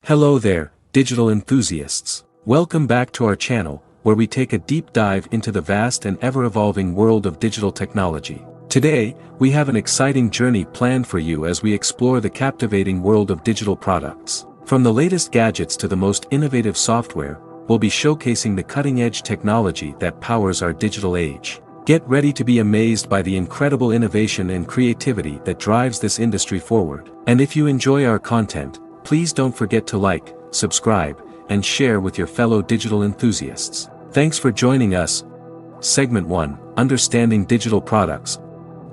Hello there, digital enthusiasts. Welcome back to our channel, where we take a deep dive into the vast and ever-evolving world of digital technology. Today, we have an exciting journey planned for you as we explore the captivating world of digital products. From the latest gadgets to the most innovative software, we'll be showcasing the cutting-edge technology that powers our digital age. Get ready to be amazed by the incredible innovation and creativity that drives this industry forward. And if you enjoy our content, please don't forget to like, subscribe, and share with your fellow digital enthusiasts. Thanks for joining us. Segment 1, Understanding Digital Products.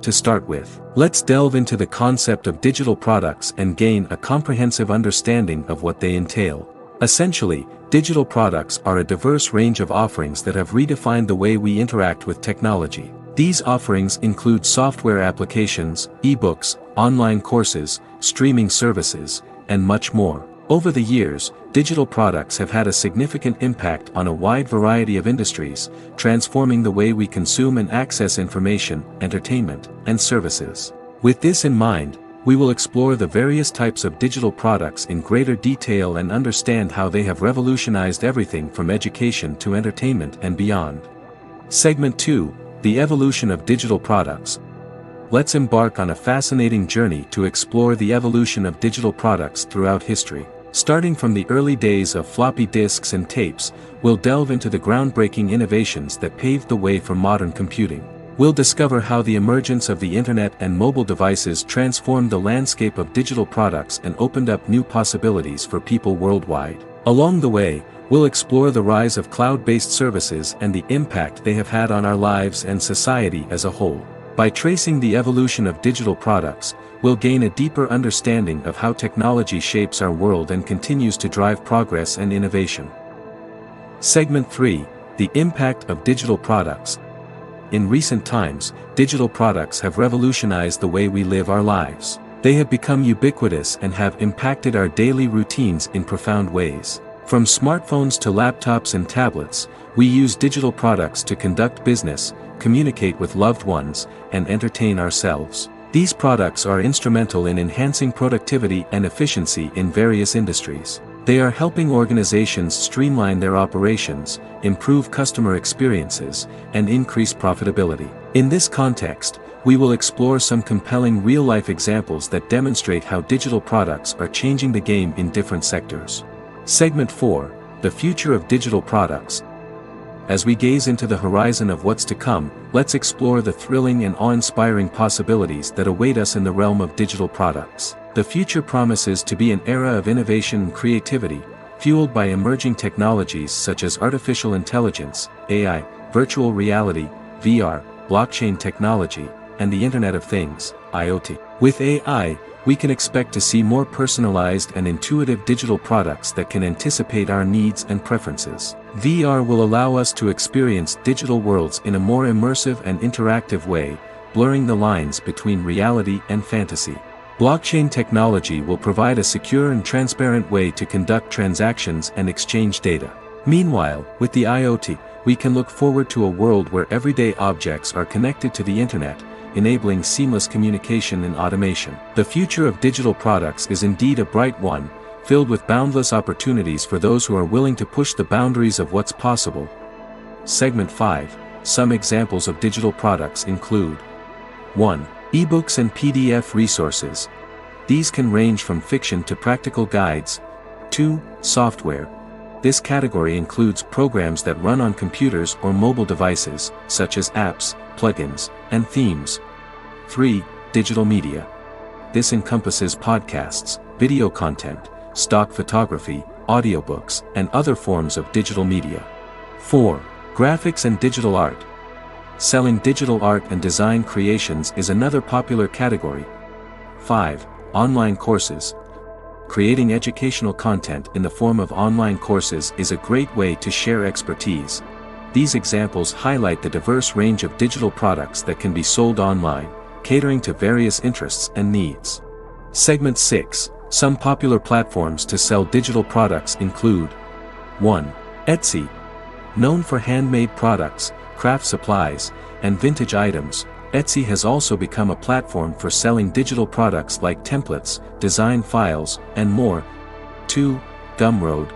To start with, let's delve into the concept of digital products and gain a comprehensive understanding of what they entail. Essentially, digital products are a diverse range of offerings that have redefined the way we interact with technology. These offerings include software applications, ebooks, online courses, streaming services, and much more. Over the years, digital products have had a significant impact on a wide variety of industries, transforming the way we consume and access information, entertainment, and services. With this in mind, we will explore the various types of digital products in greater detail and understand how they have revolutionized everything from education to entertainment and beyond. Segment 2, The Evolution of Digital Products. Let's embark on a fascinating journey to explore the evolution of digital products throughout history. Starting from the early days of floppy disks and tapes, we'll delve into the groundbreaking innovations that paved the way for modern computing. We'll discover how the emergence of the internet and mobile devices transformed the landscape of digital products and opened up new possibilities for people worldwide. Along the way, we'll explore the rise of cloud-based services and the impact they have had on our lives and society as a whole. By tracing the evolution of digital products, we'll gain a deeper understanding of how technology shapes our world and continues to drive progress and innovation. Segment 3, The Impact of Digital Products. In recent times, digital products have revolutionized the way we live our lives. They have become ubiquitous and have impacted our daily routines in profound ways. From smartphones to laptops and tablets, we use digital products to conduct business, communicate with loved ones, and entertain ourselves. These products are instrumental in enhancing productivity and efficiency in various industries. They are helping organizations streamline their operations, improve customer experiences, and increase profitability. In this context, we will explore some compelling real-life examples that demonstrate how digital products are changing the game in different sectors. Segment 4, The Future of Digital Products. As we gaze into the horizon of what's to come, let's explore the thrilling and awe-inspiring possibilities that await us in the realm of digital products. The future promises to be an era of innovation and creativity, fueled by emerging technologies such as artificial intelligence, AI, virtual reality, VR, blockchain technology, and the Internet of Things, IoT. With AI, we can expect to see more personalized and intuitive digital products that can anticipate our needs and preferences. VR will allow us to experience digital worlds in a more immersive and interactive way, blurring the lines between reality and fantasy. Blockchain technology will provide a secure and transparent way to conduct transactions and exchange data. Meanwhile, with the IoT, we can look forward to a world where everyday objects are connected to the internet, enabling seamless communication and automation. The future of digital products is indeed a bright one, filled with boundless opportunities for those who are willing to push the boundaries of what's possible. Segment 5, Some examples of digital products include 1. Ebooks and PDF resources. These can range from fiction to practical guides. 2. Software. This category includes programs that run on computers or mobile devices, such as apps, plugins, and themes. 3. Digital media. This encompasses podcasts, video content, stock photography, audiobooks, and other forms of digital media. 4. Graphics and digital art. Selling digital art and design creations is another popular category. 5. Online courses. Creating educational content in the form of online courses is a great way to share expertise. These examples highlight the diverse range of digital products that can be sold online, catering to various interests and needs. Segment 6, Some popular platforms to sell digital products include 1. Etsy. Known for handmade products, craft supplies, and vintage items, Etsy has also become a platform for selling digital products like templates, design files, and more. 2. Gumroad.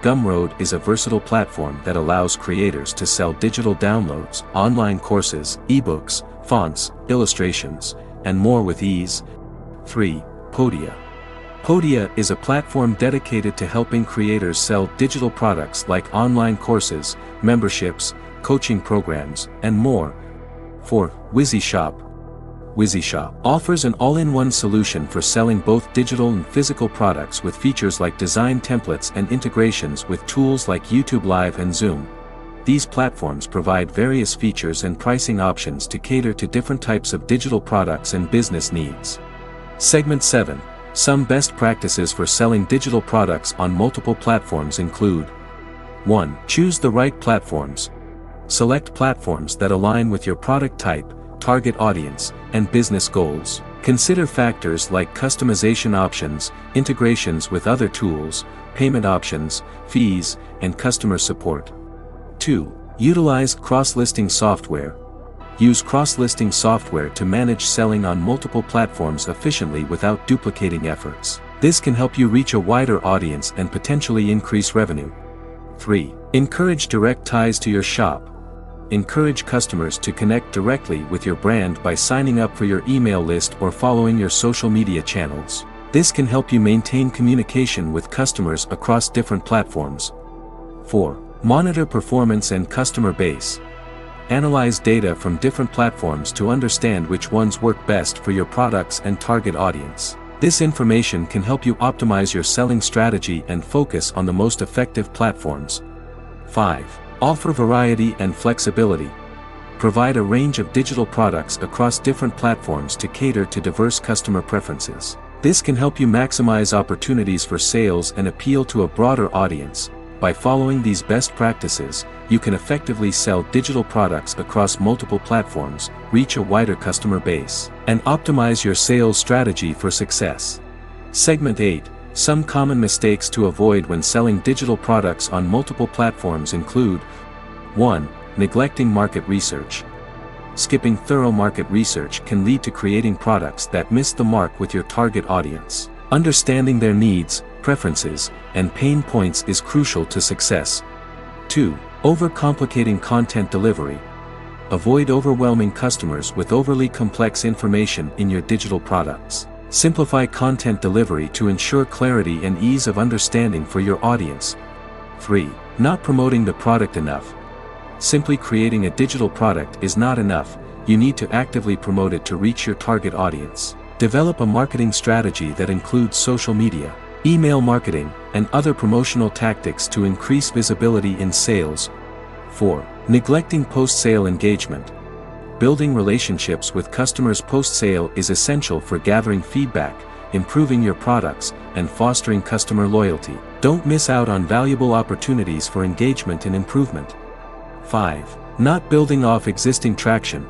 Gumroad is a versatile platform that allows creators to sell digital downloads, online courses, ebooks, fonts, illustrations, and more with ease. 3. Podia. Podia is a platform dedicated to helping creators sell digital products like online courses, memberships, coaching programs, and more. 4. WizzyShop. WizzyShop offers an all-in-one solution for selling both digital and physical products with features like design templates and integrations with tools like YouTube Live and Zoom. These platforms provide various features and pricing options to cater to different types of digital products and business needs. Segment 7. Some best practices for selling digital products on multiple platforms include: 1. Choose the right platforms. Select platforms that align with your product type, target audience, and business goals. Consider factors like customization options, integrations with other tools, payment options, fees, and customer support. 2. Utilize cross-listing software. Use cross-listing software to manage selling on multiple platforms efficiently without duplicating efforts. This can help you reach a wider audience and potentially increase revenue. 3. Encourage direct ties to your shop. Encourage customers to connect directly with your brand by signing up for your email list or following your social media channels. This can help you maintain communication with customers across different platforms. 4. Monitor performance and customer base. Analyze data from different platforms to understand which ones work best for your products and target audience. This information can help you optimize your selling strategy and focus on the most effective platforms. 5. Offer variety and flexibility. Provide a range of digital products across different platforms to cater to diverse customer preferences. This can help you maximize opportunities for sales and appeal to a broader audience. By following these best practices, you can effectively sell digital products across multiple platforms, reach a wider customer base, and optimize your sales strategy for success. Segment 8. Some common mistakes to avoid when selling digital products on multiple platforms include: 1. Neglecting market research. Skipping thorough market research can lead to creating products that miss the mark with your target audience. Understanding their needs, preferences, and pain points is crucial to success. 2. Overcomplicating content delivery. Avoid overwhelming customers with overly complex information in your digital products. Simplify content delivery to ensure clarity and ease of understanding for your audience. 3. Not promoting the product enough. Simply creating a digital product is not enough, you need to actively promote it to reach your target audience. Develop a marketing strategy that includes social media, email marketing, and other promotional tactics to increase visibility in sales. 4. Neglecting post-sale engagement. Building relationships with customers post-sale is essential for gathering feedback, improving your products, and fostering customer loyalty. Don't miss out on valuable opportunities for engagement and improvement. 5. Not building off existing traction.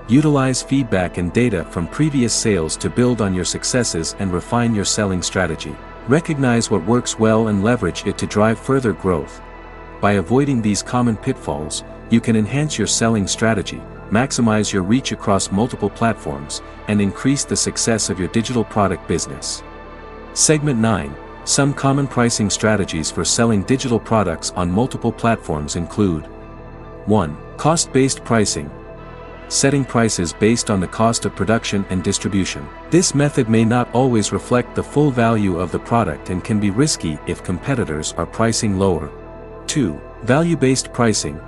Utilize feedback and data from previous sales to build on your successes and refine your selling strategy. Recognize what works well and leverage it to drive further growth. By avoiding these common pitfalls, you can enhance your selling strategy, maximize your reach across multiple platforms, and increase the success of your digital product business. Segment 9. Some common pricing strategies for selling digital products on multiple platforms include: 1. Cost-based pricing. Setting prices based on the cost of production and distribution. This method may not always reflect the full value of the product and can be risky if competitors are pricing lower. 2. Value-based pricing.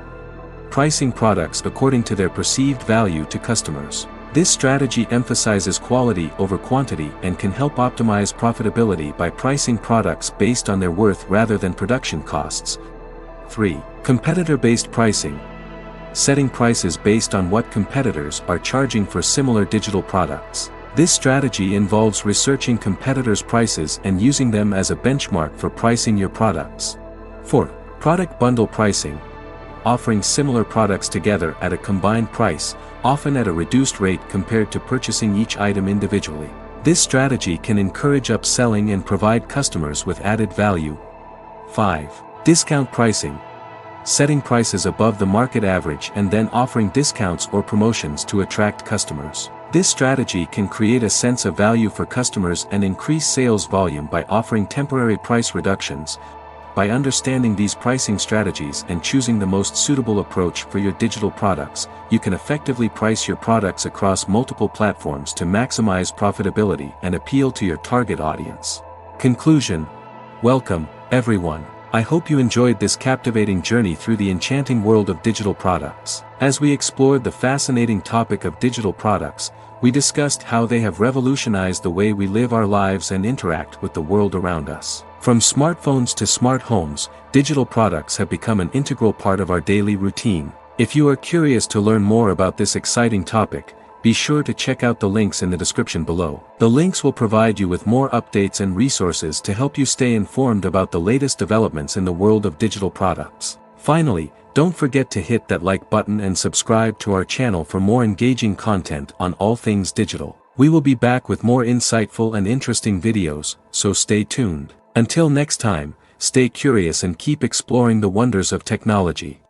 Pricing products according to their perceived value to customers. This strategy emphasizes quality over quantity and can help optimize profitability by pricing products based on their worth rather than production costs. 3. Competitor-based pricing. Setting prices based on what competitors are charging for similar digital products. This strategy involves researching competitors' prices and using them as a benchmark for pricing your products. 4. Product bundle pricing. Offering similar products together at a combined price, often at a reduced rate compared to purchasing each item individually. This strategy can encourage upselling and provide customers with added value. 5. Discount pricing. Setting prices above the market average and then offering discounts or promotions to attract customers. This strategy can create a sense of value for customers and increase sales volume by offering temporary price reductions. By understanding these pricing strategies and choosing the most suitable approach for your digital products, you can effectively price your products across multiple platforms to maximize profitability and appeal to your target audience. Conclusion. Welcome, everyone. I hope you enjoyed this captivating journey through the enchanting world of digital products. As we explored the fascinating topic of digital products, we discussed how they have revolutionized the way we live our lives and interact with the world around us. From smartphones to smart homes, digital products have become an integral part of our daily routine. If you are curious to learn more about this exciting topic, be sure to check out the links in the description below. The links will provide you with more updates and resources to help you stay informed about the latest developments in the world of digital products. Finally, don't forget to hit that like button and subscribe to our channel for more engaging content on all things digital. We will be back with more insightful and interesting videos, so stay tuned. Until next time, stay curious and keep exploring the wonders of technology.